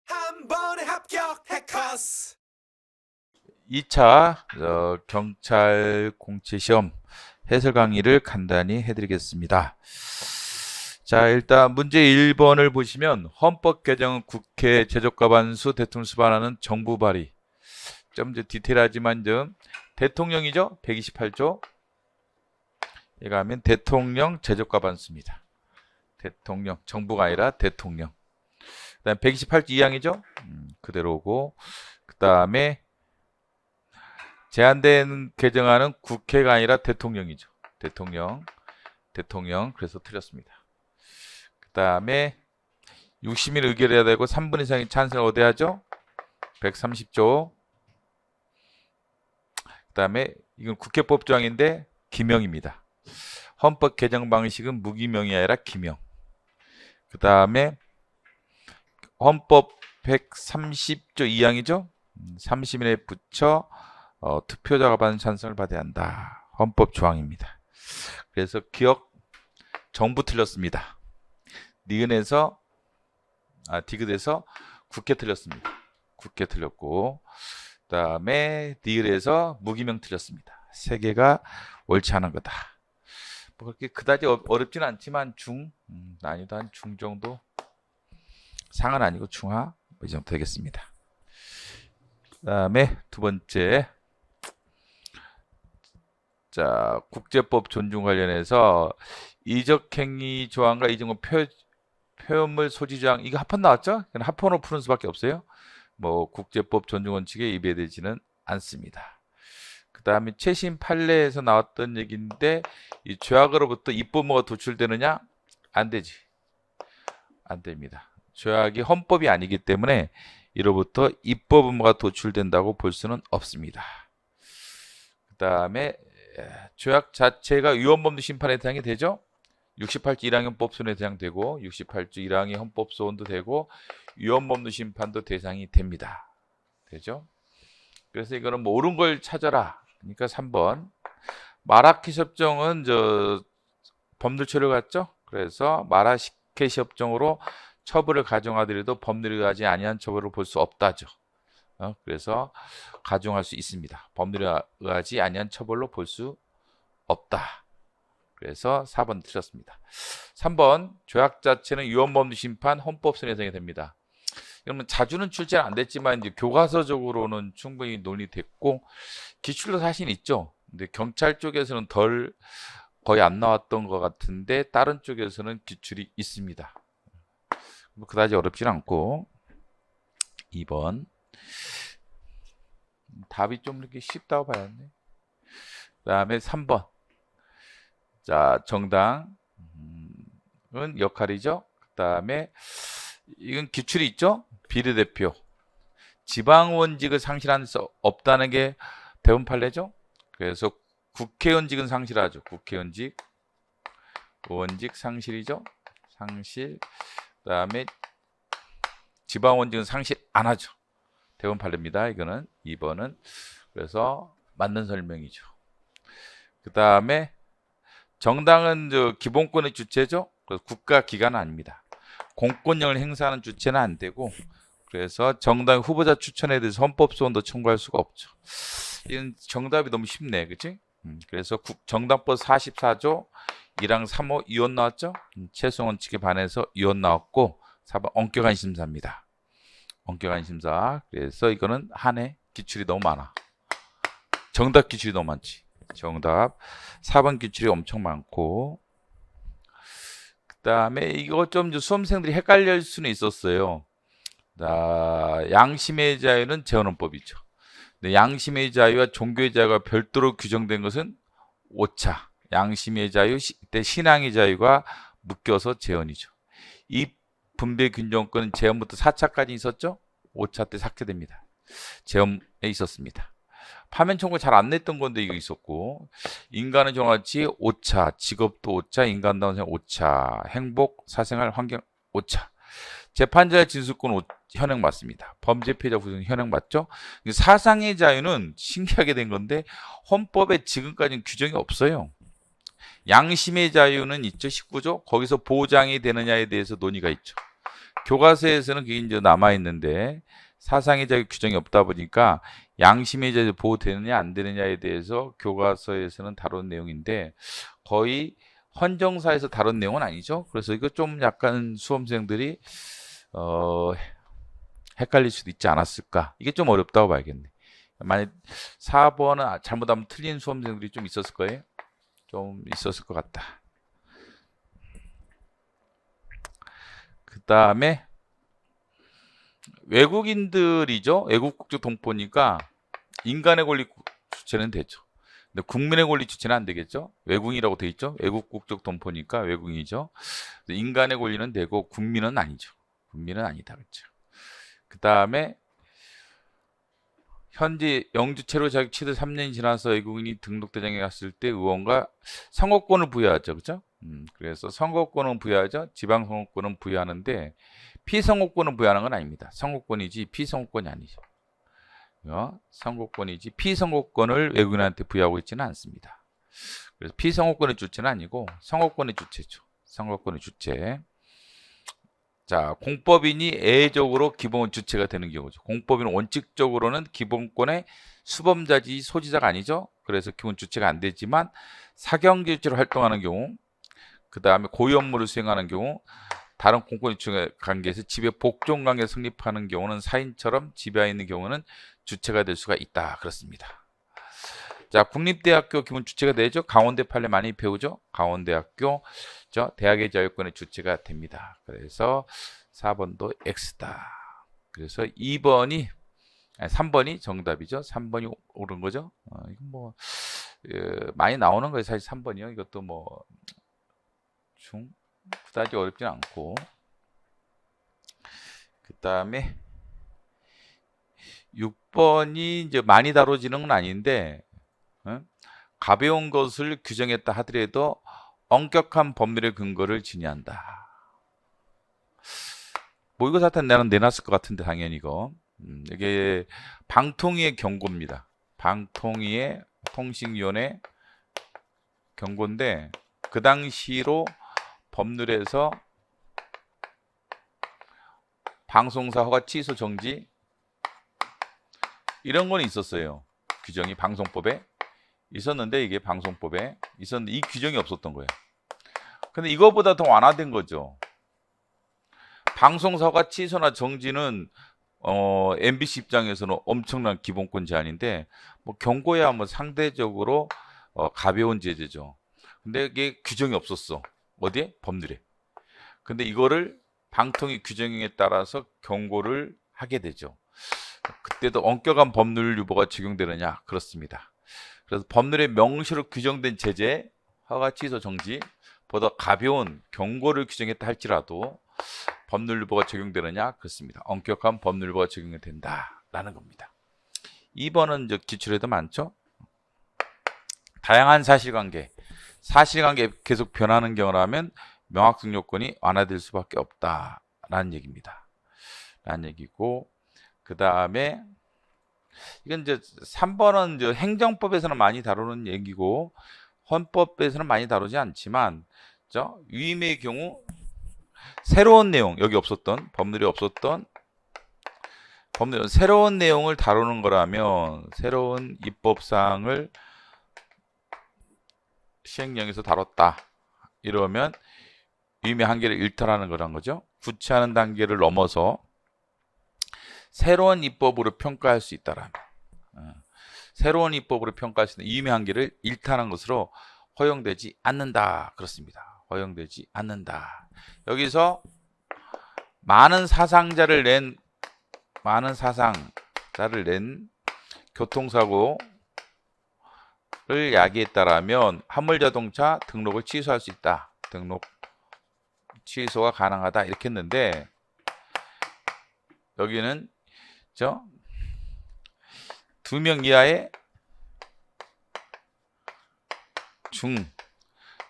한 번에 합격 해커스. 2차 경찰 공채 시험 해설 강의를 간단히 해드리겠습니다. 자, 일단 문제 1번을 보시면 헌법 개정은 국회 제적과반수 대통령 수반하는 정부 발의. 좀 이제 디테일하지만 좀 대통령이죠. 128조. 얘가 하면 대통령 제적과반수입니다. 대통령, 정부가 아니라 대통령. 그다음 128조 2항이죠. 그대로고. 그다음에 제한된 개정안은 국회가 아니라 대통령이죠. 대통령. 그래서 틀렸습니다. 그 다음에 60일 의결해야 되고 3분 이상의 찬성을 얻어야 하죠. 130조. 그 다음에 이건 국회법 조항인데 기명입니다. 헌법 개정 방식은 무기명이 아니라 기명. 그 다음에 헌법 130조 2항이죠. 30일에 붙여 투표자가 받은 찬성을 받아야 한다. 헌법 조항입니다. 그래서 기억 정부 틀렸습니다. 디귿에서 국회 틀렸습니다. 국회 틀렸고, 그 다음에 디귿에서 무기명 틀렸습니다. 세 개가 옳지 않은 거다. 뭐 그렇게 그다지 어렵지는 않지만 난이도 한 중 정도, 상은 아니고 중하 이 정도 되겠습니다. 그 다음에 두 번째, 자, 국제법 존중 관련해서 이적행위 조항과 이정은 표현물 소지 조항, 이거 합헌 나왔죠? 그냥 합헌으로 푸는 수밖에 없어요. 뭐 국제법 존중 원칙에 위배되지는 않습니다. 그 다음에 최신 판례에서 나왔던 얘기인데, 이 죄악으로부터 입법무가 도출되느냐? 안 되지. 안 됩니다. 죄악이 헌법이 아니기 때문에 이로부터 입법 의무가 도출된다고 볼 수는 없습니다. 그 다음에 죄악 자체가 위헌법률 심판의 대상이 되죠. 68조 1항 헌법소원에 대상되고 68조 1항의 헌법소원도 되고 위헌법률 심판도 대상이 됩니다. 되죠? 그래서 이거는 뭐 옳은 걸 찾아라. 그러니까 3번. 마라케시 협정은 법률 처리를 갔죠. 그래서 마라케시 협정으로 처벌을 가정하더라도 법률에 의하지 아니한 처벌을 볼 수 없다죠. 그래서 가중할 수 있습니다. 법률에 의하지 아니한 처벌로 볼 수 없다. 그래서 4번 틀렸습니다. 3번, 죄악 자체는 위헌법률 심판, 헌법소원 예상이 됩니다. 그러면 자주는 출제는 안 됐지만 이제 교과서적으로는 충분히 논의됐고 기출도 사실 있죠. 근데 경찰 쪽에서는 거의 안 나왔던 것 같은데 다른 쪽에서는 기출이 있습니다. 뭐 그다지 어렵진 않고. 2번. 답이 좀 이렇게 쉽다고 봐야겠네. 그 다음에 3번. 자, 정당은 역할이죠. 그 다음에 이건 기출이 있죠. 비례대표. 지방원직을 상실할 수 없다는 게 대법원 판례죠. 그래서 국회의원직은 상실하죠. 국회의원직. 원직 상실이죠. 상실. 그 다음에 지방원직은 상실 안 하죠. 대법원 판례입니다. 이거는 2번은. 그래서 맞는 설명이죠. 그 다음에 정당은 기본권의 주체죠. 그래서 국가기관은 아닙니다. 공권력을 행사하는 주체는 안 되고, 그래서 정당 후보자 추천에 대해서 헌법소원도 청구할 수가 없죠. 이건 정답이 너무 쉽네, 그치? 그래서 정당법 44조 1항 3호 위헌 나왔죠? 최소한 원칙에 반해서 위헌 나왔고, 4번 엄격한 심사입니다. 엄격한 심사. 그래서 이거는 한해 기출이 너무 많아. 정답 기출이 너무 많지. 정답 4번 기출이 엄청 많고, 그 다음에 이거 좀 수험생들이 헷갈릴 수는 있었어요. 양심의 자유는 재헌헌법이죠. 근데 양심의 자유와 종교의 자유가 별도로 규정된 것은 5차. 양심의 자유, 신앙의 자유가 묶여서 재헌이죠. 이 분배 균정권은 재헌부터 4차까지 있었죠. 5차 때 삭제됩니다. 재헌에 있었습니다. 파면 청구 잘 안 냈던 건데 이거 있었고, 인간은 정확히 5차, 직업도 5차, 인간다운 생활 5차, 행복, 사생활, 환경 5차. 재판자의 진술권 현행 맞습니다. 범죄 피해자 구성 현행 맞죠? 사상의 자유는 신기하게 된 건데 헌법에 지금까지는 규정이 없어요. 양심의 자유는 있죠. 19조. 거기서 보장이 되느냐에 대해서 논의가 있죠. 교과서에서는 그게 이제 남아 있는데 사상의 자유 규정이 없다 보니까 양심의 자유 보호되느냐 안 되느냐에 대해서 교과서에서는 다룬 내용인데 거의 헌정사에서 다룬 내용은 아니죠. 그래서 이거 좀 약간 수험생들이 어, 헷갈릴 수도 있지 않았을까. 이게 좀 어렵다고 봐야겠네. 만약 4번은 잘못하면 틀린 수험생들이 좀 있었을 거예요. 좀 있었을 것 같다. 그 다음에 외국인들이죠. 외국 국적 동포니까 인간의 권리 주체는 되죠. 근데 국민의 권리 주체는 안 되겠죠. 외국인이라고 돼 있죠. 외국 국적 동포니까 외국인이죠. 인간의 권리는 되고 국민은 아니죠. 국민은 아니다. 그렇죠. 그 다음에 현재 영주체로 자격 취득 3년이 지나서 외국인이 등록대장에 갔을 때 의원과 선거권을 부여하죠. 그렇죠? 그래서 선거권은 부여하죠. 지방선거권은 부여하는데 피선거권은 부여하는 건 아닙니다. 선거권이지 피선거권이 아니죠. 선거권이지 피선거권을 외국인한테 부여하고 있지는 않습니다. 그래서 피선거권의 주체는 아니고 선거권의 주체죠. 선거권의 주체. 자, 공법인이 애적으로 기본 주체가 되는 경우죠. 공법인은 원칙적으로는 기본권의 수범자지 소지자가 아니죠. 그래서 기본 주체가 안 되지만 사경주체로 활동하는 경우, 그 다음에 고유 업무를 수행하는 경우, 다른 공권 주체 관계에서 지배 복종 관계 성립하는 경우는 사인처럼 지배하에 있는 경우는 주체가 될 수가 있다. 그렇습니다. 자, 국립대학교 기본 주체가 되죠. 강원대 판례 많이 배우죠. 강원대학교 대학의 자유권의 주체가 됩니다. 그래서 4번도 X다. 그래서 2번이 3번이 정답이죠. 3번이 옳은 거죠. 이건 뭐 많이 나오는 거예요. 사실 3번이요. 이것도 뭐 그다지 어렵진 않고. 그 다음에 6번이 이제 많이 다뤄지는 건 아닌데 가벼운 것을 규정했다 하더라도 엄격한 법률의 근거를 지니한다. 모의고 사탄 나는 내놨을 것 같은데 당연히 이거. 이게 방통위의 경고입니다. 방통위의 통신위원회 경고인데 그 당시로 법률에서 방송사 허가 취소 정지 이런 건 있었어요. 규정이 방송법에 있었는데 이게 방송법에 있었는데 이 규정이 없었던 거예요. 근데 이거보다 더 완화된 거죠. 방송사가 취소나 정지는 MBC 입장에서는 엄청난 기본권 제한인데 뭐 경고야 뭐 상대적으로 가벼운 제재죠. 근데 이게 규정이 없었어. 어디에? 법률에. 근데 이거를 방통위 규정에 따라서 경고를 하게 되죠. 그때도 엄격한 법률 유보가 적용되느냐? 그렇습니다. 그래서 법률에 명시로 규정된 제재, 허가 취소 정지보다 가벼운 경고를 규정했다 할지라도 법률 유보가 적용되느냐? 그렇습니다. 엄격한 법률 유보가 적용이 된다라는 겁니다. 2번은 기출에도 많죠. 다양한 사실관계 계속 변하는 경우라면 명확성 요건이 완화될 수밖에 없다라는 얘기입니다. 라는 얘기고, 그 다음에 이건 이제 3번은 이제 행정법에서는 많이 다루는 얘기고 헌법에서는 많이 다루지 않지만 위임의 경우 새로운 내용, 여기 없었던 법률이 없었던 법률 새로운 내용을 다루는 거라면 새로운 입법사항을 시행령에서 다뤘다 이러면 위임의 한계를 일탈하는 거란 거죠. 구체하는 단계를 넘어서 새로운 입법으로 평가할 수 있다라면 새로운 입법으로 평가할 수 있는 위임의 한계를 일탈한 것으로 허용되지 않는다. 그렇습니다. 허용되지 않는다. 여기서 많은 사상자를 낸 교통사고를 야기했다라면 화물자동차 등록을 취소할 수 있다. 등록 취소가 가능하다 이렇게 했는데 여기는 2명 이하의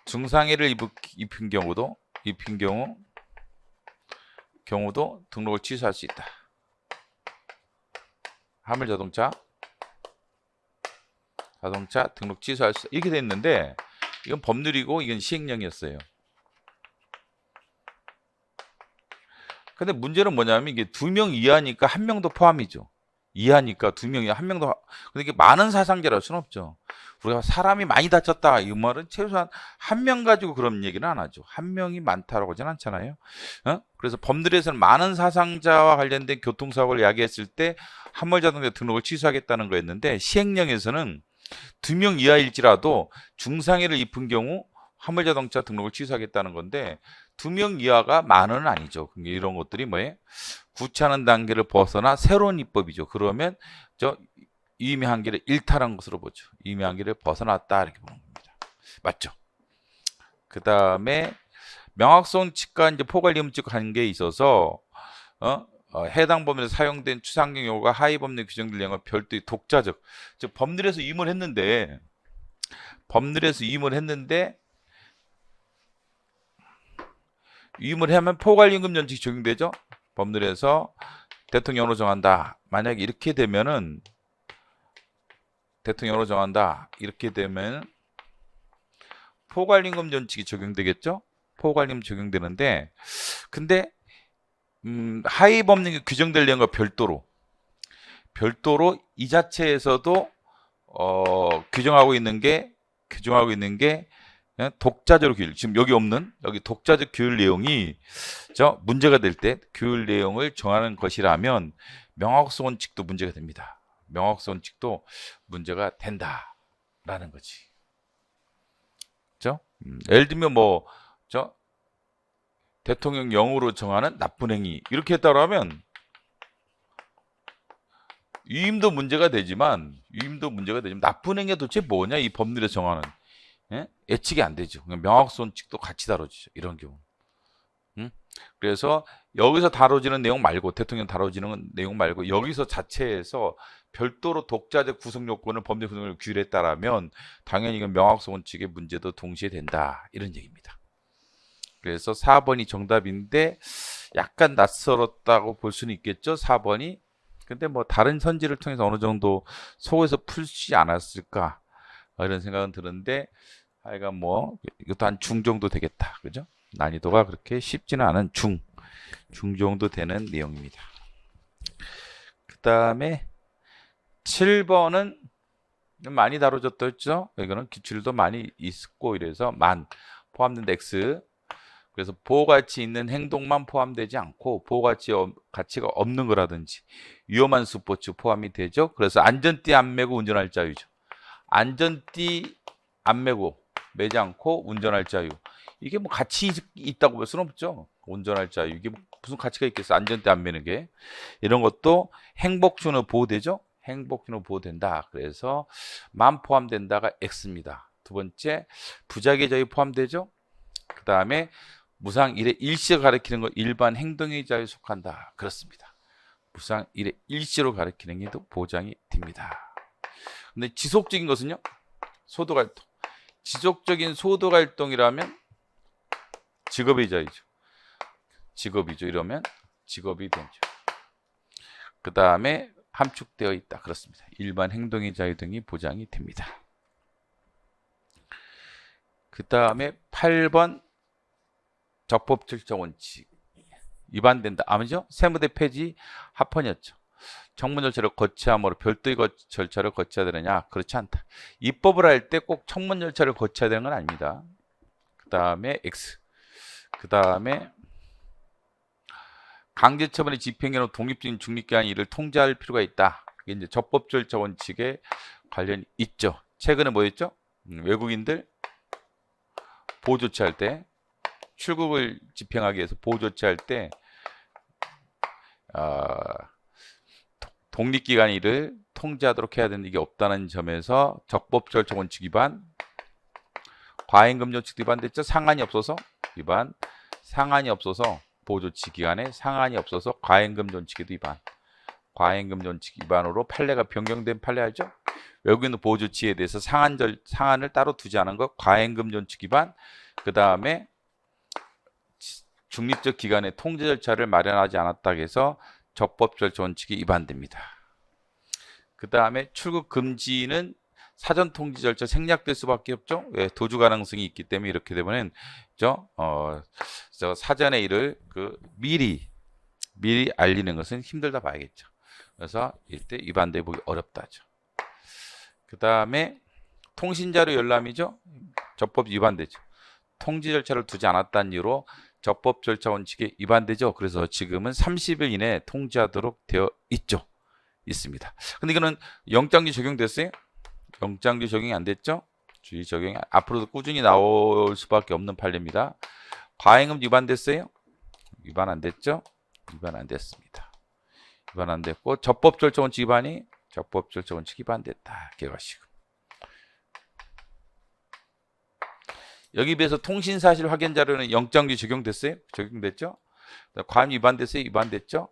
중상해를 입힌 경우도 등록을 취소할 수 있다. 화물자동차 등록 취소할 수 이렇게 됐는데 이건 법률이고 이건 시행령이었어요. 근데 문제는 뭐냐면 이게 2명 이하니까 1명도 포함이죠. 이하니까 2명 이하 1명도. 근데 이게 많은 사상자랄 수는 없죠. 우리가 사람이 많이 다쳤다 이 말은 최소한 1명 가지고 그런 얘기는 안 하죠. 1명이 많다라고 하진 않잖아요. 그래서 법률에서는 많은 사상자와 관련된 교통사고를 야기했을 때 화물자동차 등록을 취소하겠다는 거였는데 시행령에서는 2명 이하일지라도 중상해를 입은 경우 화물자동차 등록을 취소하겠다는 건데 2명 이하가 만원은 아니죠. 이런 것들이 뭐예요? 구차하는 단계를 벗어나 새로운 입법이죠. 그러면 저 유의미 한계를 일탈한 것으로 보죠. 유의미 한계를 벗어났다 이렇게 보는 겁니다. 맞죠? 그 다음에 명확성 측과 이제 포괄이음칙 관계에 있어서 해당 법률에 사용된 추상적 용어가 하위 법률 규정될 내용과 별도의 독자적, 즉 법률에서 위임을 했는데 위임을 하면 포괄임금 원칙이 적용되죠. 법률에서 대통령으로 정한다. 만약에 이렇게 되면은 대통령으로 정한다. 이렇게 되면 포괄임금 원칙이 적용되겠죠. 포괄임금 적용되는데 근데 하위 법률이 규정될 내용과 별도로 이 자체에서도 규정하고 있는 게 독자적 규율. 지금 여기 없는 여기 독자적 규율 내용이 문제가 될 때 규율 내용을 정하는 것이라면 명확성 원칙도 문제가 됩니다. 명확성 원칙도 문제가 된다라는 거지. 그렇죠? 예를 들면 대통령령으로 정하는 나쁜 행위 이렇게 했다고 하면 위임도 문제가 되지만 나쁜 행위가 도대체 뭐냐 이 법률에서 정하는 예측이 안 되죠. 명확성 원칙도 같이 다뤄지죠. 이런 경우. 그래서 여기서 다뤄지는 내용 말고 대통령 다뤄지는 내용 말고 여기서 자체에서 별도로 독자적 구성 요건을 법률 구성을 규율했다라면 당연히 이건 명확성 원칙의 문제도 동시에 된다 이런 얘기입니다. 그래서 4번이 정답인데 약간 낯설었다고 볼 수는 있겠죠. 4번이. 근데 다른 선지를 통해서 어느 정도 속에서 풀지 않았을까 이런 생각은 드는데 하여간 이것도 한 중 정도 되겠다. 그죠? 난이도가 그렇게 쉽지는 않은 중 정도 되는 내용입니다. 그 다음에 7번은 많이 다뤄졌죠. 이거는 기출도 많이 있었고 이래서 포함된 X. 그래서 보호가치 있는 행동만 포함되지 않고 보호가치가 없는 거라든지 위험한 스포츠 포함이 되죠. 그래서 안전띠 안 매고 운전할 자유죠. 안전띠 안 매지 않고 운전할 자유. 이게 가치 있다고 볼 수는 없죠. 운전할 자유. 이게 무슨 가치가 있겠어. 안전띠 안 매는 게. 이런 것도 행복준호 보호되죠. 행복준호 보호된다. 그래서 만 포함된다가 X입니다. 두 번째 부작위 자유 포함되죠. 그 다음에 무상 1의 일시를 가리키는 것 일반 행동의 자유에 속한다. 그렇습니다. 무상 1의 일시로 가리키는 게도 보장이 됩니다. 근데 지속적인 것은요? 소득활동. 지속적인 소득활동이라면 직업의 자유죠. 직업이죠. 이러면 직업이 되죠. 그 다음에 함축되어 있다. 그렇습니다. 일반 행동의 자유 등이 보장이 됩니다. 그 다음에 8번 적법절차 원칙 위반된다. 아니죠? 세무대 폐지 합헌이었죠. 청문 절차를 거치함으로 별도의 절차를 거쳐야 되느냐? 그렇지 않다. 입법을 할 때 꼭 청문 절차를 거쳐야 되는 건 아닙니다. 그 다음에 X. 그 다음에 강제처분의 집행에는 독립적인 중립기관 이를 통제할 필요가 있다. 이게 이제 적법절차 원칙에 관련이 있죠. 최근에 뭐였죠? 외국인들 보호 조치할 때 출국을 집행하기 위해서 보호 조치할 때 독립기관이 이를 통제하도록 해야 되는 게 없다는 점에서 적법절차 원칙 위반, 과잉금지 원칙도 위반됐죠. 상한이 없어서 위반, 상한이 없어서 보호조치 기간에 상한이 없어서 과잉금지 원칙에도 위반, 과잉금지 원칙 위반으로 판례가 변경된 판례 알죠? 외국인 보호조치에 대해서 상한을 따로 두지 않은 것, 과잉금지 원칙 위반, 그 다음에 중립적 기관의 통제 절차를 마련하지 않았다고 해서 적법절차 원칙이 위반됩니다. 그 다음에 출국 금지는 사전 통지 절차 생략될 수밖에 없죠. 왜? 도주 가능성이 있기 때문에 이렇게 되면은 사전에 이를 미리 미리 알리는 것은 힘들다 봐야겠죠. 그래서 이때 위반돼 보기 어렵다죠. 그 다음에 통신자료 열람이죠. 적법 위반되죠. 통지 절차를 두지 않았다는 이유로 적법 절차 원칙에 위반되죠. 그래서 지금은 30일 이내에 통지하도록 되어 있습니다. 근데 이거는 영장지 적용됐어요? 영장지 적용이 안 됐죠? 주의 적용이 앞으로도 꾸준히 나올 수밖에 없는 판례입니다. 과잉금 위반됐어요? 위반 안 됐죠? 위반 안 됐습니다. 위반 안 됐고 적법 절차 원칙 위반이 적법 절차 원칙 위반됐다. 개가시고 여기 비해서 통신사실 확인 자료는 영장지 적용됐어요? 적용됐죠? 과잉 위반됐어요? 위반됐죠?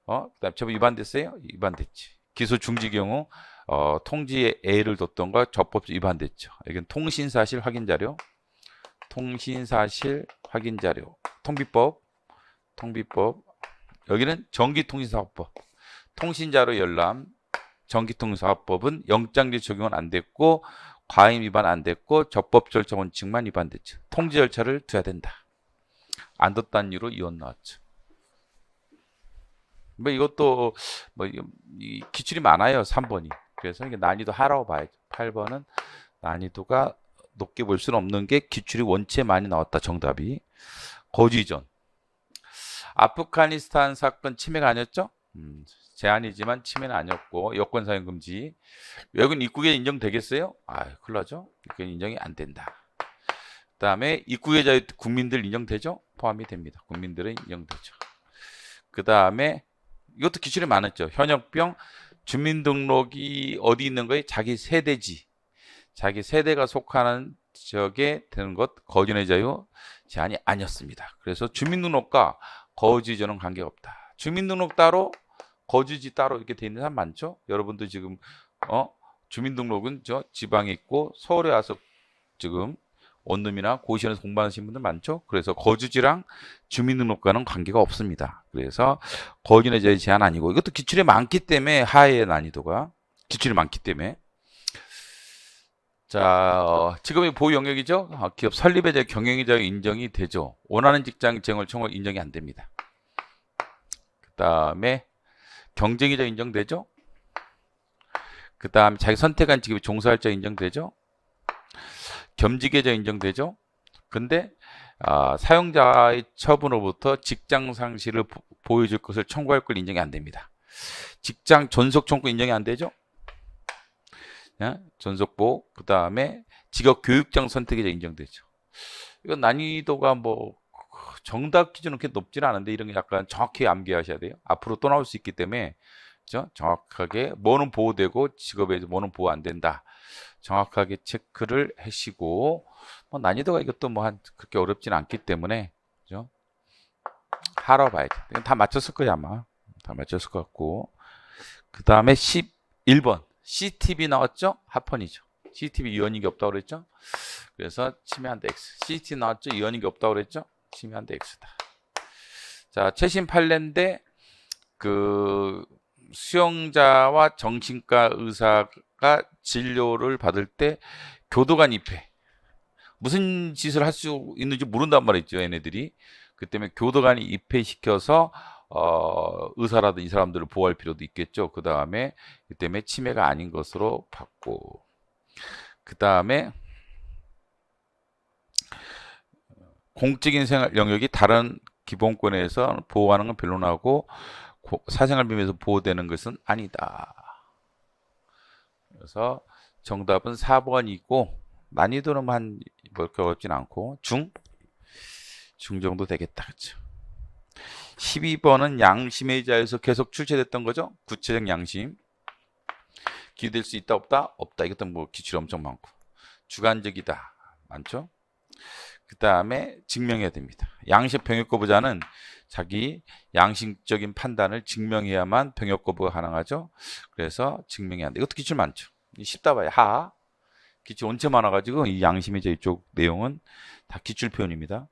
그다음 처분 위반됐어요? 위반됐지. 기소 중지 경우 통지에 A를 뒀던가 적법 위반됐죠. 여기는 통신사실 확인 자료, 통신사실 확인 자료, 통비법, 여기는 전기통신사업법, 통신자료 열람, 전기통신사업법은 영장지 적용은 안 됐고 과잉 위반 안 됐고 적법 절차 원칙만 위반됐죠. 통지 절차를 둬야 된다. 안 뒀다는 이유로 이혼 나왔죠. 뭐 이것도 이 기출이 많아요. 3번이. 그래서 이게 난이도 하라고 봐야죠. 8번은 난이도가 높게 볼 수는 없는 게 기출이 원체 많이 나왔다. 정답이. 거주 이전. 아프가니스탄 사건 침해가 아니었죠? 제한이지만 침해는 아니었고 여권 사용 금지. 외국인 입국에 인정되겠어요? 큰일 나죠. 이건 인정이 안 된다. 그 다음에 입국의 자유 국민들 인정되죠? 포함이 됩니다. 국민들은 인정되죠. 그 다음에 이것도 기출이 많았죠. 현역병 주민등록이 어디 있는 거에 자기 세대지. 자기 세대가 속하는 지역에 되는 것 거주의 자유 제한이 아니었습니다. 그래서 주민등록과 거주지는 관계가 없다. 주민등록 따로 거주지 따로 이렇게 돼 있는 사람 많죠? 여러분도 지금 주민등록은 저 지방에 있고 서울에 와서 지금 원룸이나 고시원에서 공부하시는 분들 많죠? 그래서 거주지랑 주민등록과는 관계가 없습니다. 그래서 거주의 자유 제한 아니고 이것도 기출이 많기 때문에 하의 난이도가 기출이 많기 때문에 자, 지금이 보호 영역이죠? 기업 설립의 자유, 경영의 자유 인정이 되죠. 원하는 직장 지정을 청구 인정이 안 됩니다. 그 다음에 경쟁의 자유 인정되죠? 그 다음에 자기 선택한 직업에 종사할 자유 인정되죠? 겸직의 자유 인정되죠? 근데 사용자의 처분으로부터 직장 상실을 보여줄 것을 청구할 걸 인정이 안 됩니다. 직장 존속 청구 인정이 안 되죠? 존속보, 그 다음에 직업 교육장 선택이 인정되죠. 이건 난이도가 정답 기준은 그렇게 높지는 않은데 이런 게 약간 정확히 암기하셔야 돼요. 앞으로 또 나올 수 있기 때문에 그렇죠? 정확하게 뭐는 보호되고 직업에 뭐는 보호 안 된다. 정확하게 체크를 하시고 난이도가 이것도 그렇게 어렵지는 않기 때문에 그렇죠? 하러 봐야지. 이건 다 맞췄을 거야 아마. 다 맞췄을 것 같고 그 다음에 11번 CCTV 나왔죠? 합헌이죠. CCTV 이원익이 없다고 그랬죠? 그래서 침해한다 X. CCTV 나왔죠? 이원익이 없다고 그랬죠? 침해한다 X다. 자, 최신 판례인데 그 수용자와 정신과 의사가 진료를 받을 때 교도관 입회 무슨 짓을 할 수 있는지 모른단 말이죠. 얘네들이. 그 때문에 교도관이 입회시켜서 의사라든 이 사람들을 보호할 필요도 있겠죠. 그 다음에 그 때문에 침해가 아닌 것으로 봤고 그 다음에 공적인 생활 영역이 다른 기본권에서 보호하는 건 별로나고 사생활 비밀에서 보호되는 것은 아니다. 그래서 정답은 4번이고 난이도는 그렇게 어렵진 않고 중 정도 되겠다. 그렇죠? 12번은 양심의 자에서 계속 출제됐던 거죠. 구체적 양심. 기대될 수 있다 없다? 없다. 이것도 기출이 엄청 많고 주관적이다. 많죠. 그 다음에 증명해야 됩니다. 양심 병역 거부자는 자기 양심적인 판단을 증명해야만 병역 거부가 가능하죠. 그래서 증명해야 한다. 이것도 기출 많죠. 쉽다 봐요. 하. 기출 원체 많아가지고 이 양심의 자유 쪽 내용은 다 기출 표현입니다.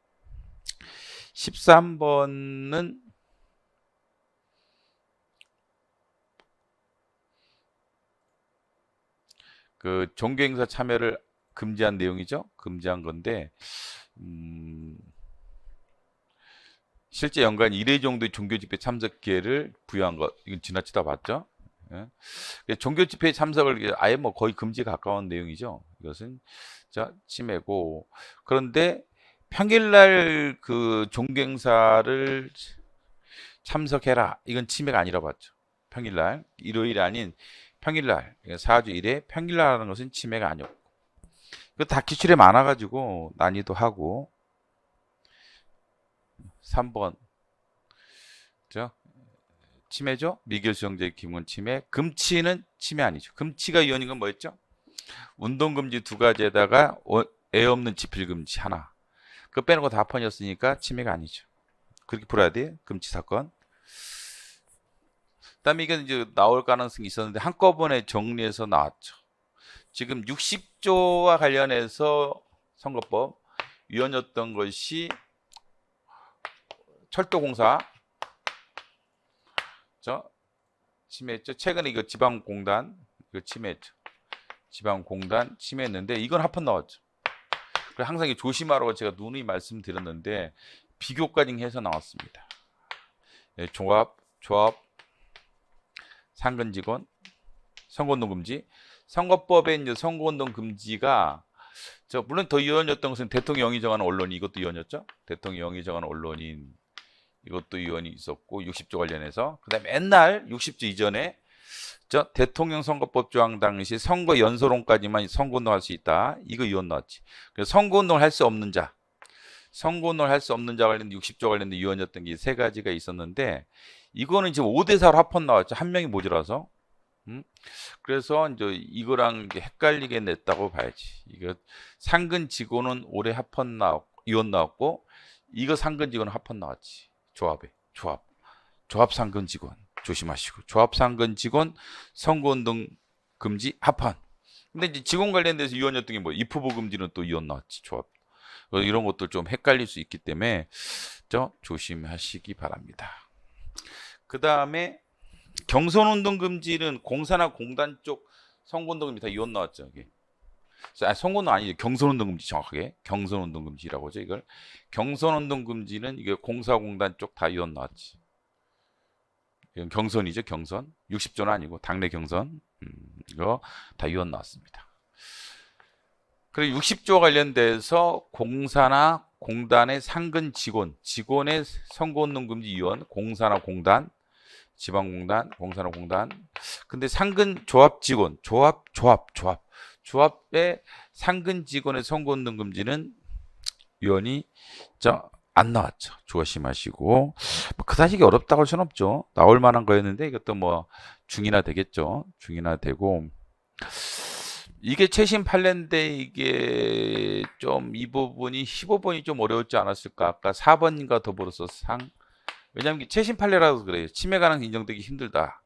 13번은 그 종교행사 참여를 금지한 내용이죠. 금지한 건데 실제 연간 1회 정도의 종교 집회 참석 기회를 부여한 것. 이건 지나치다 봤죠? 예. 종교 집회에 참석을 아예 뭐 거의 금지에 가까운 내용이죠. 이것은 자 침해고. 그런데 평일날 그 종교행사를 참석해라. 이건 침해가 아니라 봤죠. 평일날 일요일이 아닌 평일날 4주 1회 평일날 하는 것은 침해가 아니었고. 그 다 기출에 많아가지고 난이도 하고. 3번 죠? 침해죠? 미결수형제의 기본 침해. 금치는 침해 아니죠. 금치가 위헌인 건 뭐였죠? 운동금지 2가지에다가 애 없는 집필금지 하나. 그거 빼는 거 다 합헌이었으니까 침해가 아니죠. 그렇게 풀어야 돼. 금치 사건. 그다음에 이게 이제 나올 가능성이 있었는데 한꺼번에 정리해서 나왔죠. 지금 60조와 관련해서 선거법 위헌이었던 것이 철도공사 침해했죠. 최근에 이거 지방공단 이거 침해했죠. 지방공단 침해했는데 이건 합헌 나왔죠. 그래서 항상 이거 조심하라고 제가 누누이 말씀드렸는데 비교까지 해서 나왔습니다. 예, 조합, 상근직원, 선거운동 금지. 선거법에 이제 선거운동 금지가 물론 더 위헌이었던 것은 대통령이 정하는 언론이 이것도 위헌이었죠. 대통령이 정하는 언론인 이것도 위헌이 있었고 60조 관련해서 그다음에 맨날 60조 이전에 대통령 선거법 조항 당시 선거 연설원까지만 선거운동 할 수 있다. 이거 위헌 나왔지. 그래서 선거운동을 할 수 없는 자, 선거운동을 할 수 없는 자 관련된 60조 관련된 위헌이었던 게 3가지가 있었는데 이거는 지금 5대4로 합헌 나왔죠. 한 명이 모자라서. 그래서 이제 이거랑 이게 헷갈리게 냈다고 봐야지. 이거 상근 직원은 올해 합헌 위헌 나왔고 이거 상근 직원은 합헌 나왔지. 조합 상근 직원 조심하시고 조합 상근 직원 선거운동 금지 합헌. 근데 이제 직원 관련돼서 위헌이었던 게 뭐 입후보 금지는 또 위헌 나왔지. 조합 이런 것들 좀 헷갈릴 수 있기 때문에 조심하시기 바랍니다. 그 다음에 경선운동 금지는 공사나 공단 쪽 선거운동 금지 다 위헌 나왔죠. 이게. 선거운동 아니죠. 경선운동 금지 정확하게 경선운동 금지라고 하죠. 이걸 경선운동 금지는 이게 공사공단 쪽 다 위헌 나왔지. 이건 경선이죠. 경선 60조는 아니고 당내 경선 이거 다 위헌 나왔습니다. 그리고 60조 관련돼서 공사나 공단의 상근 직원의 선거운동 금지 위헌 공사나 공단 지방공단 공사나 공단. 근데 상근 조합 직원 조합의 상근 직원의 선거운동 금지는 위헌이 안 나왔죠. 조심하시고 뭐 그다지 어렵다고 할 수는 없죠. 나올 만한 거였는데 이것도 뭐 중이나 되겠죠. 중이나 되고 이게 최신 판례인데 이게 좀 이 부분이 15번이 좀 어려웠지 않았을까. 아까 4번인가 더불어서 왜냐하면 최신 판례라서 그래요. 침해 가능 인정되기 힘들다.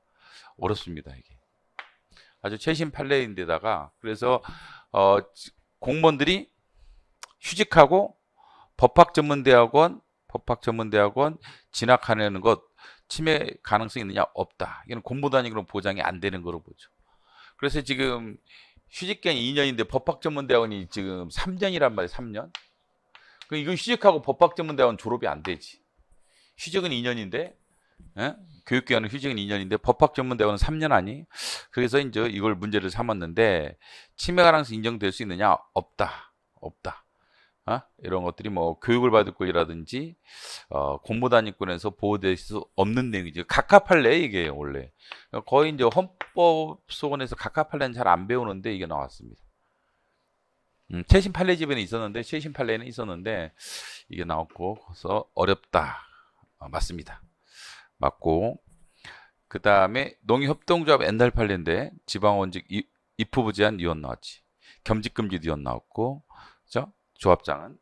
어렵습니다. 이게 아주 최신 판례인데다가 그래서 공무원들이 휴직하고 법학전문대학원 진학하는 것 침해 가능성이 있느냐 없다. 이건 공무단위로 보장이 안 되는 거로 보죠. 그래서 지금 휴직기간이 2년인데 법학전문대학원이 지금 3년이란 말이에요. 3년. 이거 휴직하고 법학전문대학원 졸업이 안 되지. 휴직은 2년인데 교육기간은 휴직은 2년인데 법학전문대학원은 3년 아니? 그래서 이제 이걸 문제를 삼았는데 침해 가능성이 인정될 수 있느냐? 없다. 이런 것들이 뭐 교육을 받을 권리라든지 공무단위권에서 보호될 수 없는 내용이죠. 각하판례 이게 원래 거의 이제 헌법소원에서 각하판례는 잘 안 배우는데 이게 나왔습니다. 최신 판례집에는 있었는데 이게 나왔고 그래서 어렵다. 맞습니다. 맞고 그 다음에 농협동조합 옛날 판례인데 지방원직 입후보 제한 위헌 나왔지. 겸직금지 위헌 나왔고 조합장은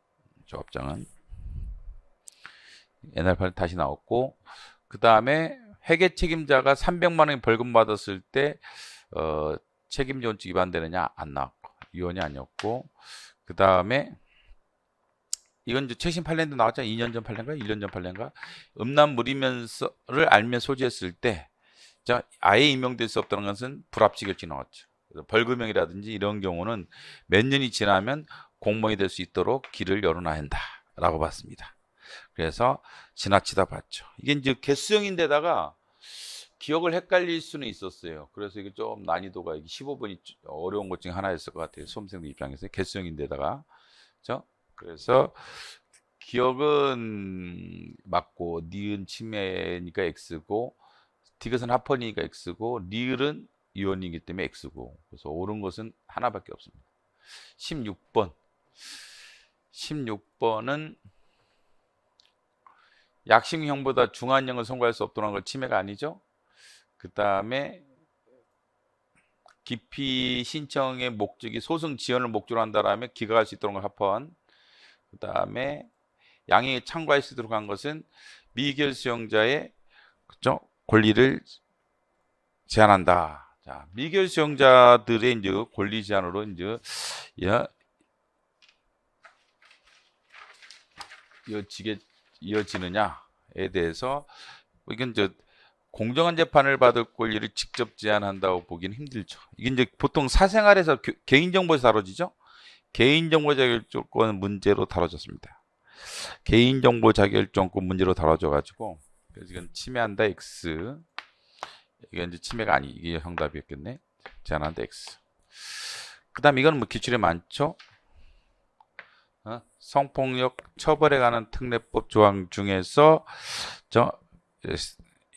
옛날 판례 다시 나왔고 그 다음에 회계 책임자가 300만 원 벌금 받았을 때 책임자 원칙 위반되느냐 안 나왔고 위헌이 아니었고 그 다음에 이건 이제 최신 판례인데 나왔잖아. 2년 전 판례인가 1년 전 판례인가 음란 무리면서를 알면 소지했을 때 아예 임명될 수 없다는 것은 불합치결직 나왔죠. 그래서 벌금형이라든지 이런 경우는 몇 년이 지나면 공무원이 될 수 있도록 길을 열어놔야 한다라고 봤습니다. 그래서 지나치다 봤죠. 이게 이제 개수형인데다가 기억을 헷갈릴 수는 있었어요. 그래서 이게 좀 난이도가 15번이 어려운 것 중에 하나였을 것 같아요. 수험생들 입장에서 개수형인데다가. 그렇죠? 그래서 기억은 맞고 니은 치매니까 X고 디귿은 합헌이니까 X고 리을은 이원이기 때문에 X고 그래서 옳은 것은 하나밖에 없습니다. 16번 16번은 약식형보다 중한형을 선고할 수 없다는 걸 치매가 아니죠. 그 다음에 기피 신청의 목적이 소승 지연을 목적으로 한다라면 기각할 수 있도록 한 걸 합헌. 그 다음에 양형에 참고할 수 있도록 한 것은 미결수용자의 그죠? 권리를 제한한다. 자, 미결수용자들의 이제 권리 제한으로 이제 이어지느냐에 대해서 이건 이제 공정한 재판을 받을 권리를 직접 제한한다고 보기는 힘들죠. 이게 이제 보통 사생활에서 개인정보에서 다뤄지죠. 개인정보 자격조건 문제로 다뤄졌습니다. 개인정보 자격조건 문제로 다뤄져 가지고 그래서 이건 침해한다 X. 이게 이제 침해가 아니 이게 정답이었겠네. 제한한다 X. 그다음 이건 뭐 기출에 많죠. 성폭력 처벌에 관한 특례법 조항 중에서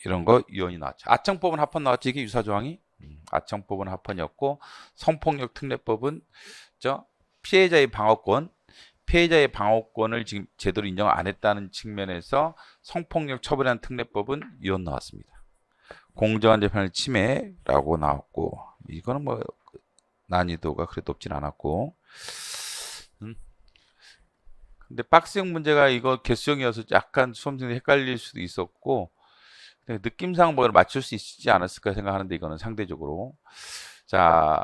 이런 거 유언이 나왔죠. 아청법은 합헌 나왔죠. 이게 유사 조항이 아청법은 합헌이었고 성폭력 특례법은 피해자의 방어권을 지금 제대로 인정 안 했다는 측면에서 성폭력 처벌에 관한 특례법은 유언 나왔습니다. 공정한 재판의 침해라고 나왔고 이거는 뭐 난이도가 그래도 높진 않았고 근데 박스형 문제가 이거 개수형이어서 약간 수험생들이 헷갈릴 수도 있었고 느낌상 뭐 맞출 수 있지 않았을까 생각하는데 이거는 상대적으로 자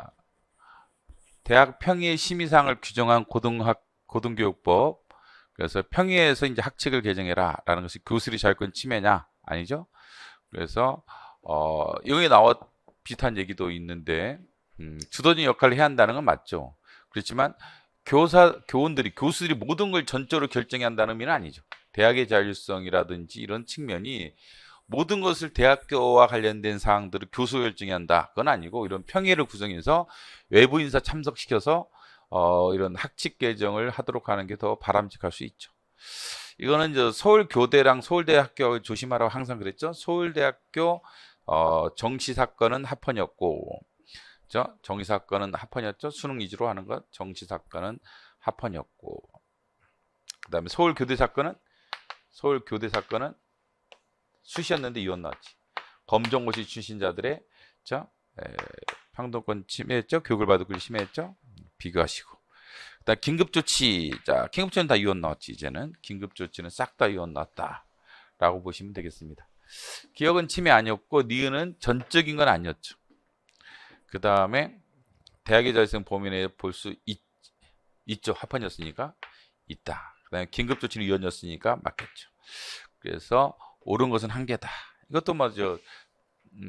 대학 평의의 심의사항을 규정한 고등교육법 그래서 평의에서 이제 학칙을 개정해라 라는 것이 교수의 자율권 침해냐 아니죠? 그래서 여기 나와 비슷한 얘기도 있는데 주도적인 역할을 해야 한다는 건 맞죠. 그렇지만 교수들이 모든 걸 전적으로 결정해야 한다는 의미는 아니죠. 대학의 자율성이라든지 이런 측면이 모든 것을 대학교와 관련된 사항들을 교수가 결정해야 한다. 그건 아니고 이런 평의를 구성해서 외부 인사 참석시켜서 이런 학칙 개정을 하도록 하는 게 더 바람직할 수 있죠. 이거는 이제 서울교대랑 서울대학교 조심하라고 항상 그랬죠. 서울대학교 정시 사건은 합헌이었고 정시 사건은 합헌이었죠. 수능 위주로 하는 것 정시 사건은 합헌이었고 그다음에 서울교대 사건은 수시였는데 이혼 나왔지. 검정고시 출신자들의 평등권 침해했죠. 교육을 받을 권리 침해했죠. 비교하시고. 그다음 긴급조치. 자, 긴급조치는 다 이혼 나왔지. 이제는 긴급조치는 싹 다 이혼 나왔다라고 보시면 되겠습니다. 기억은 침해 아니었고 니은은 전적인 건 아니었죠. 그 다음에 대학의 자율성 범위 내에 볼 수 있죠. 합헌이었으니까 있다. 그 다음에 긴급조치는 이혼이었으니까 맞겠죠. 그래서 옳은 것은 한 개다. 이것도 맞죠.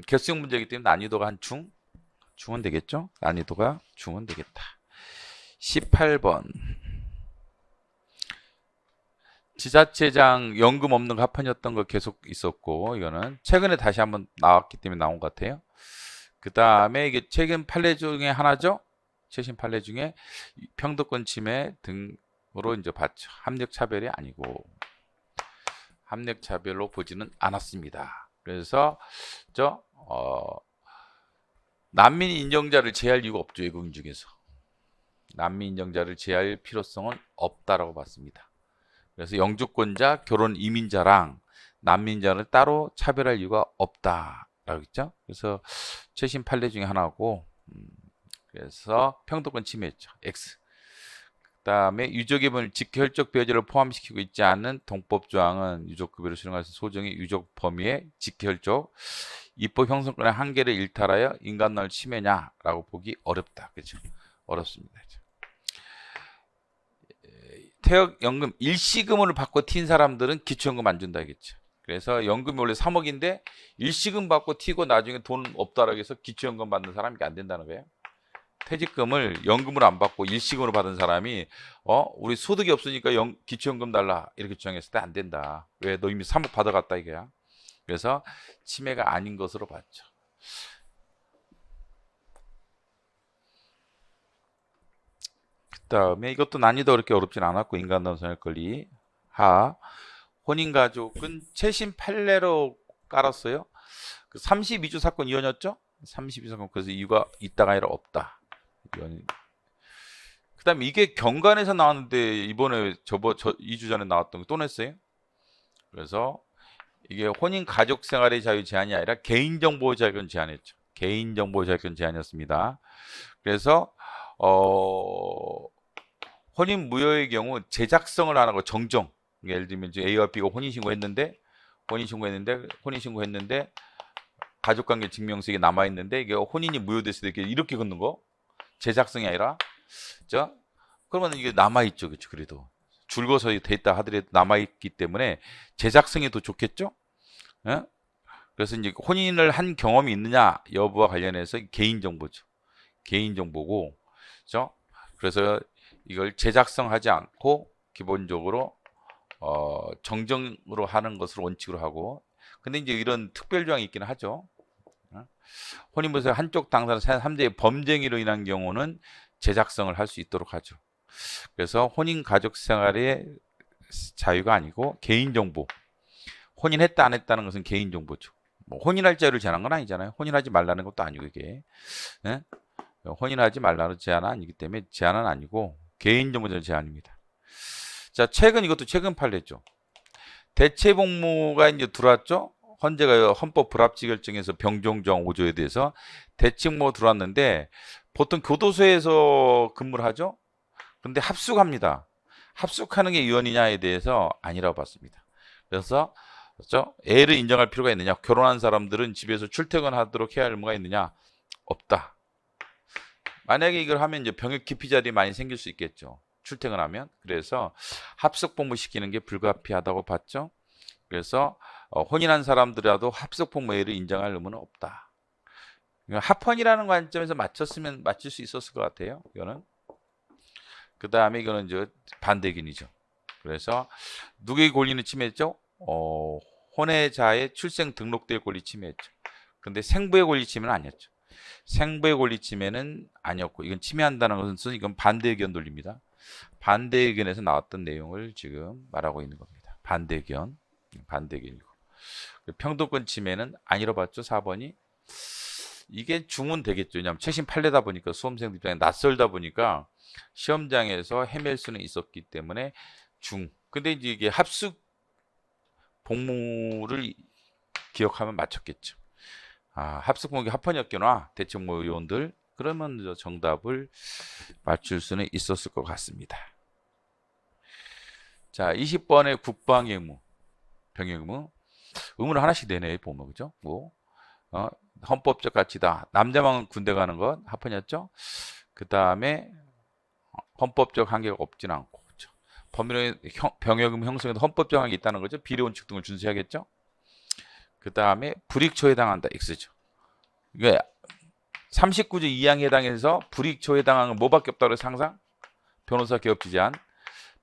개수형 문제이기 때문에 난이도가 한 중은 되겠죠. 난이도가 중은 되겠다. 18번 지자체장 연금 없는 거 합헌이었던 거 계속 있었고 이거는 최근에 다시 한번 나왔기 때문에 나온 것 같아요. 그 다음에 이게 최근 판례 중에 하나죠. 최신 판례 중에 평등권 침해 등으로 이제 봤죠. 학력 차별이 아니고 학력 차별로 보지는 않았습니다. 그래서 난민 인정자를 제할 이유가 없죠. 외국인 중에서 난민 인정자를 제할 필요성은 없다라고 봤습니다. 그래서 영주권자, 결혼 이민자랑 난민자를 따로 차별할 이유가 없다라고 했죠. 그래서 최신 판례 중에 하나고 그래서 평등권 침해했죠. X. 그다음에 유족의분 직혈적 배제를 포함시키고 있지 않은 동법 조항은 유족급여를 수령할 수 소정의 유족 범위의 직혈적 입법 형성권의 한계를 일탈하여 인간론을 침해냐라고 보기 어렵다. 그렇죠? 어렵습니다. 퇴역연금 일시금을 받고 튄 사람들은 기초연금 안 준다 겠죠. 그래서 연금이 원래 3억인데 일시금 받고 튀고 나중에 돈 없다라고 해서 기초연금 받는 사람이 안 된다는 거예요. 퇴직금을 연금으로 안 받고 일시금으로 받은 사람이 우리 소득이 없으니까 기초연금 달라 이렇게 주장했을 때 안 된다. 왜? 너 이미 3억 받아갔다 이거야. 그래서 침해가 아닌 것으로 봤죠. 그 다음에 이것도 난이도 그렇게 어렵진 않았고 인간다운 선열 권리 하 혼인가족은 최신 판례로 깔았어요. 그 32주 사건 이혼이었죠? 32주 사건 그래서 이유가 있다가 아니라 없다. 그 다음에 이게 경관에서 나왔는데 이번에 2주 전에 나왔던 거 또 냈어요. 그래서 이게 혼인 가족 생활의 자유 제한이 아니라 개인정보 자유권 제한이었죠. 개인정보 자유권 제한이었습니다. 그래서 혼인 무효의 경우 제작성을 안 하고 정정. 예를 들면 A와 B가 혼인신고했는데 가족관계 증명서 이게 남아 있는데 이게 혼인이 무효됐을 때 이렇게 긋는 거 제작성이 아니라 죠? 그러면 이게 남아 있죠, 그렇죠? 그래도 줄거서 돼 있다 하더라도 남아 있기 때문에 제작성이 더 좋겠죠? 예? 그래서 이제 혼인을 한 경험이 있느냐 여부와 관련해서 개인 정보죠. 개인 정보고, 그렇죠? 그래서 이걸 제작성하지 않고 기본적으로 정정으로 하는 것을 원칙으로 하고, 근데 이제 이런 특별 조항이 있기는 하죠. 혼인부에서 한쪽 당사자 3자의 범죄행위로 인한 경우는 제작성을 할 수 있도록 하죠. 그래서 혼인 가족 생활의 자유가 아니고 개인정보. 혼인했다 안 했다는 것은 개인정보죠. 뭐 혼인할 자유를 제한한 건 아니잖아요. 혼인하지 말라는 것도 아니고 이게. 네? 혼인하지 말라는 제한은 아니기 때문에 제한은 아니고 개인정보 제한입니다. 자, 이것도 최근 판례죠. 대체복무가 이제 들어왔죠. 헌재가 헌법 불합치 결정에서 병종조항 5조에 대해서 대체복무가 들어왔는데 보통 교도소에서 근무를 하죠. 근데 합숙합니다. 합숙하는 게 유언이냐에 대해서 아니라고 봤습니다. 그래서 그렇죠? 애를 인정할 필요가 있느냐? 결혼한 사람들은 집에서 출퇴근하도록 해야 할 의무가 있느냐? 없다. 만약에 이걸 하면 이제 병역 기피자들이 많이 생길 수 있겠죠. 출퇴근하면. 그래서 합숙복무 시키는 게 불가피하다고 봤죠. 그래서 혼인한 사람들이라도 합숙복무를 인정할 의무는 없다. 합헌이라는 관점에서 맞출 수 있었을 것 같아요. 이거는. 그 다음에 이거는 이제 반대견이죠. 그래서 누구의 권리는 침해했죠? 혼외자의 출생 등록될 권리 침해했죠. 근데 생부의 권리 침해는 아니었죠. 생부의 권리 침해는 아니었고, 이건 침해한다는 것은 이건 반대 의견 논리입니다. 반대 의견에서 나왔던 내용을 지금 말하고 있는 겁니다. 반대 의견이고. 평등권 침해는 아니라 봤죠. 4번이. 이게 중은 되겠죠. 왜냐하면 최신 판례다 보니까 수험생들 입장에 낯설다 보니까 시험장에서 헤맬 수는 있었기 때문에 중. 근데 이제 이게 합숙 복무를 기억하면 맞췄겠죠. 합숙 복무가 합헌이었구나. 대체복무 요원들. 그러면 정답을 맞출 수는 있었을 것 같습니다. 자, 20번의 국방 의무, 병역 의무. 의무를 하나씩 내네 보면, 그죠? 뭐 헌법적 가치다. 남자만 군대 가는 건 합헌이었죠. 그 다음에 헌법적 한계가 없지는 않고, 그렇죠? 병역 의무 형성에도 헌법적 한계 있다는 거죠. 비례 원칙 등을 준수해야겠죠. 그 다음에 불이익처에 해당한다. X죠. 이게 39조 2항에 해당해서 불이익처에 해당하는 건 뭐밖에 없다고 해서 항상 변호사 개업지 제한.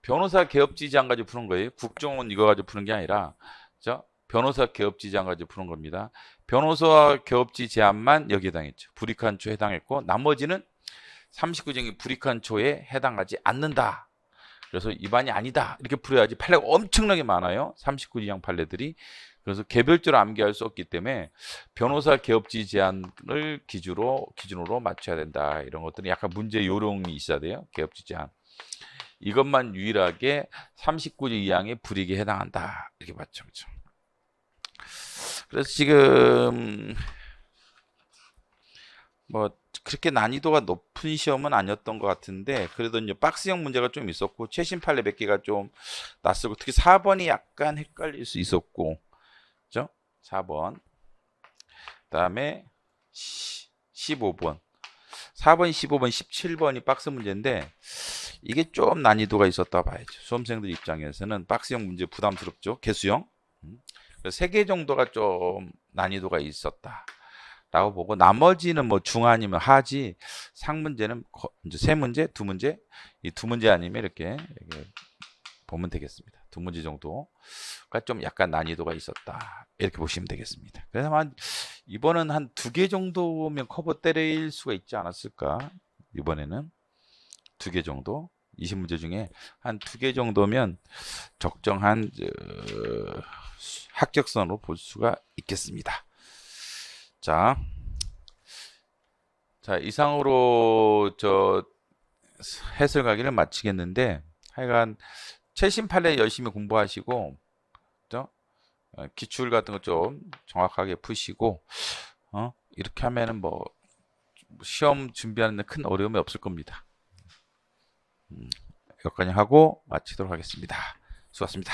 변호사 개업지 제한 가지고 푸는 거예요. 국정원 이거 가지고 푸는 게 아니라, 그렇죠? 변호사 개업지 제한 가지고 푸는 겁니다. 변호사 개업지 제한만 여기에 해당했죠. 불이익한 초에 해당했고 나머지는 39조의 불이익한 초에 해당하지 않는다. 그래서 위반이 아니다. 이렇게 풀어야지. 판례가 엄청나게 많아요. 39조 2항 판례들이. 그래서 개별적으로 암기할 수 없기 때문에 변호사 개업지 제한을 기준으로 맞춰야 된다. 이런 것들은 약간 문제 요령이 있어야 돼요. 개업지 제한. 이것만 유일하게 39조 2항의 불이익에 해당한다. 이렇게 봤죠. 그렇죠? 그래서 지금 뭐 그렇게 난이도가 높은 시험은 아니었던 것 같은데 그래도 이제 박스형 문제가 좀 있었고 최신 판례 몇 개가 좀 낯설고 특히 4번이 약간 헷갈릴 수 있었고, 그죠? 4번. 그다음에 15번. 4번, 15번, 17번이 박스 문제인데 이게 좀 난이도가 있었다 봐야죠. 수험생들 입장에서는 박스형 문제 부담스럽죠. 개수형. 3개 정도가 좀 난이도가 있었다. 라고 보고 나머지는 뭐 중 아니면 하지 상 문제는 이제 세 문제, 두 문제, 이 두 문제 아니면 이렇게 보면 되겠습니다. 두 문제 정도가 좀 약간 난이도가 있었다. 이렇게 보시면 되겠습니다. 그래서 이번은 한 두 개 정도면 커버 때릴 수가 있지 않았을까? 이번에는 두 개 정도 20문제 중에 한 두 개 정도면 적정한 합격선으로 볼 수가 있겠습니다. 자, 이상으로 저 해설 강의를 마치겠는데 하여간 최신 판례 열심히 공부하시고 기출 같은 거 좀 정확하게 푸시고 이렇게 하면은 뭐 시험 준비하는 데 큰 어려움이 없을 겁니다. 여기까지 하고 마치도록 하겠습니다. 수고하셨습니다.